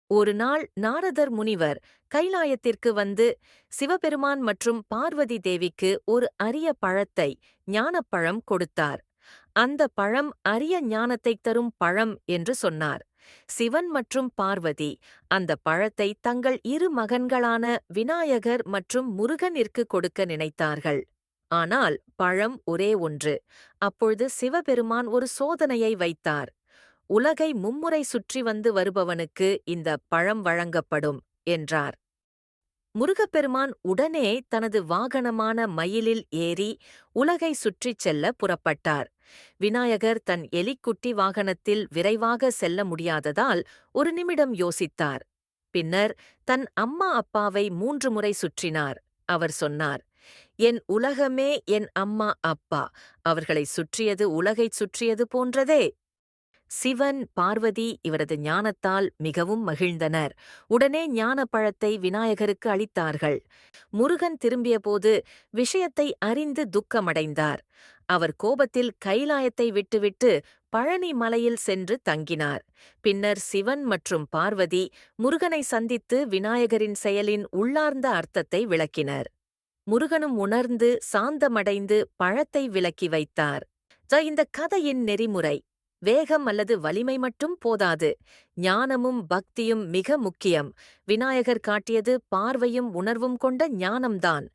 ஒரு நாள் நாரதர் முனிவர் கைலாயத்திற்கு வந்து சிவபெருமான் மற்றும் பார்வதி தேவிக்கு ஒரு அரிய பழத்தை ஞானப்பழம் கொடுத்தார். அந்த பழம் அரிய ஞானத்தைத் தரும் பழம் என்று சொன்னார். சிவன் மற்றும் பார்வதி அந்த பழத்தை தங்கள் இரு மகன்களான விநாயகர் மற்றும் முருகனிற்கு கொடுக்க நினைத்தார்கள். ஆனால் பழம் ஒரே ஒன்று. அப்பொழுது சிவபெருமான் ஒரு சோதனையை வைத்தார். உலகை மும்முறை சுற்றி வந்து வருபவனுக்கு இந்த பழம் வழங்கப்படும் என்றார். முருகப்பெருமான் உடனே தனது வாகனமான மயிலில் ஏறி உலகை சுற்றிச் செல்ல புறப்பட்டார். விநாயகர் தன் எலிக்குட்டி வாகனத்தில் விரைவாக செல்ல முடியாததால் ஒரு நிமிடம் யோசித்தார். பின்னர் தன் அம்மா அப்பாவை 3 முறை சுற்றினார். அவர் சொன்னார், என் உலகமே என் அம்மா அப்பா, அவர்களை சுற்றியது உலகைச் சுற்றியது போன்றதே. சிவன், பார்வதி இவரது ஞானத்தால் மிகவும் மகிழ்ந்தனர். உடனே ஞான பழத்தை விநாயகருக்கு அளித்தார்கள். முருகன் திரும்பியபோது விஷயத்தை அறிந்து துக்கமடைந்தார். அவர் கோபத்தில் கைலாயத்தை விட்டுவிட்டு பழனி மலையில் சென்று தங்கினார். பின்னர் சிவன் மற்றும் பார்வதி முருகனை சந்தித்து விநாயகரின் செயலின் உள்ளார்ந்த அர்த்தத்தை விளக்கினர். முருகனும் உணர்ந்து சாந்தமடைந்து பழத்தை விலக்கி வைத்தார். இந்த கதையின் நெறிமுறை: வேகம் அல்லது வலிமை மட்டும் போதாது, ஞானமும் பக்தியும் மிக முக்கியம். விநாயகர் காட்டியது பார்வையும் உணர்வும் கொண்ட ஞானம்தான்.